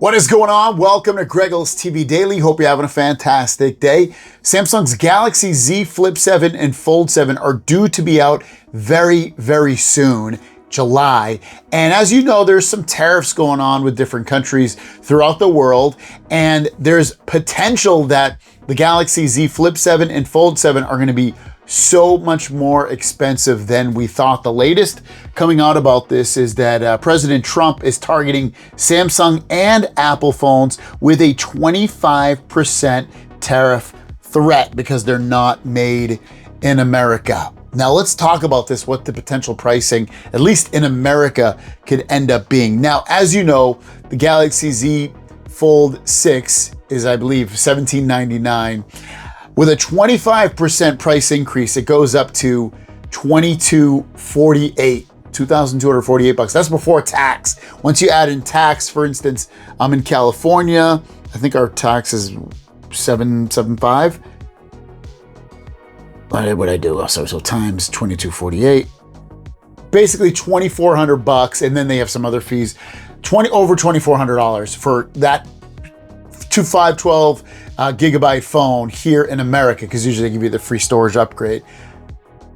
What is going on? Welcome to Greggles TV Daily. Hope you're having a fantastic day. Samsung's Galaxy Z Flip 7 and Fold 7 are due to be out very, very soon, July. And as you know, there's some tariffs going on with different countries throughout the world. And there's potential that the Galaxy Z Flip 7 and Fold 7 are going to be so much more expensive than we thought. The latest coming out about this is that President Trump is targeting Samsung and Apple phones with a 25% tariff threat because they're not made in America. Now let's talk about this, what the potential pricing, at least in America, could end up being. Now, as you know, the Galaxy Z Fold 6 is, I believe, $1799. With a 25% price increase, it goes up to $2,248. That's before tax. Once you add in tax, for instance, I'm in California. I think our tax is $775. What'd I do? So times 2248. Basically $2,400, and then they have some other fees. Over $2,400 for that 512 gigabyte phone here in America, because usually they give you the free storage upgrade.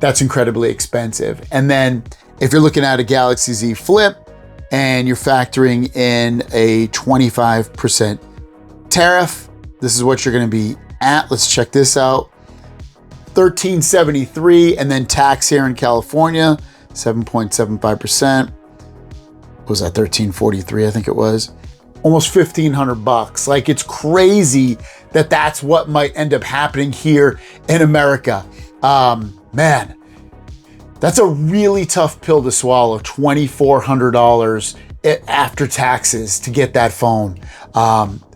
That's incredibly expensive. And then if you're looking at a Galaxy Z Flip and you're factoring in a 25% tariff, this is what you're going to be at. Let's check this out. $1,373, and then tax here in California, 7.75%. What was that? $1,343, I think it was. Almost $1,500. Like, it's crazy that that's what might end up happening here in America. Man, that's a really tough pill to swallow. $2,400 after taxes to get that phone.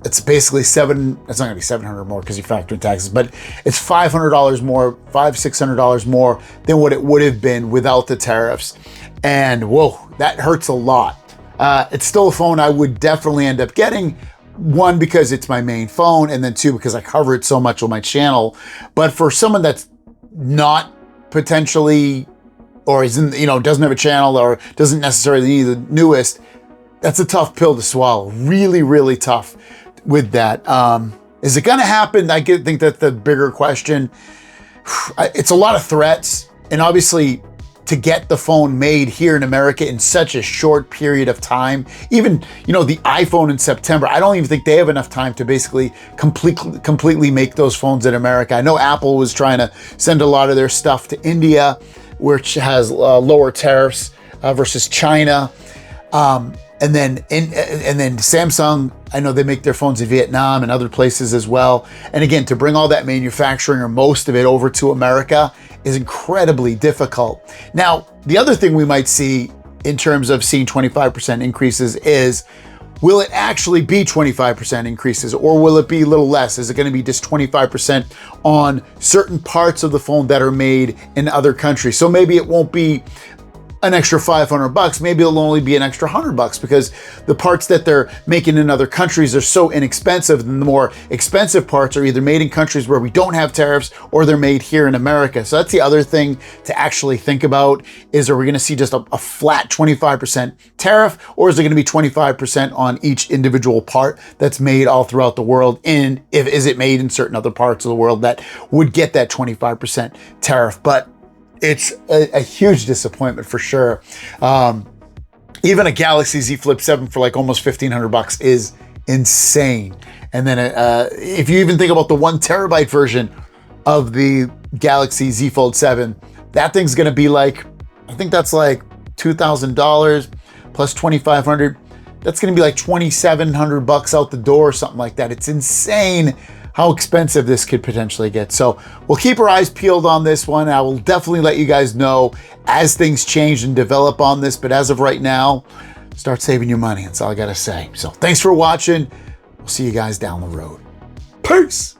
It's basically it's not gonna be $700 more because you factor in taxes, but it's $500 more, $600 more than what it would have been without the tariffs. And whoa, that hurts a lot. It's still a phone I would definitely end up getting. One, because it's my main phone, and then two, because I cover it so much on my channel. But for someone that's not potentially, or isn't, doesn't have a channel or doesn't necessarily need the newest, that's a tough pill to swallow. Really, really tough with that. Is it gonna happen? I think that's the bigger question. It's a lot of threats, and obviously, to get the phone made here in America in such a short period of time. Even, the iPhone in September, I don't even think they have enough time to basically completely make those phones in America. I know Apple was trying to send a lot of their stuff to India, which has lower tariffs versus China. And then Samsung, I know they make their phones in Vietnam and other places as well. And again, to bring all that manufacturing or most of it over to America is incredibly difficult. Now, the other thing we might see in terms of seeing 25% increases is, will it actually be 25% increases, or will it be a little less? Is it going to be just 25% on certain parts of the phone that are made in other countries? So maybe it won't be an extra $500, maybe it'll only be an extra $100 because the parts that they're making in other countries are so inexpensive, and the more expensive parts are either made in countries where we don't have tariffs or they're made here in America. So that's the other thing to actually think about, is, are we gonna see just a flat 25% tariff, or is it gonna be 25% on each individual part that's made all throughout the world? And is it made in certain other parts of the world that would get that 25% tariff? But it's a huge disappointment for sure. Even a Galaxy Z Flip 7 for like almost $1,500 is insane. And then if you even think about the 1 terabyte version of the Galaxy Z Fold 7, that thing's gonna be like, I think that's like $2,000 plus $2,500. That's gonna be like $2,700 out the door or something like that. It's insane how expensive this could potentially get. So we'll keep our eyes peeled on this one. I will definitely let you guys know as things change and develop on this. But as of right now, start saving your money. That's all I gotta say. So thanks for watching. We'll see you guys down the road. Peace.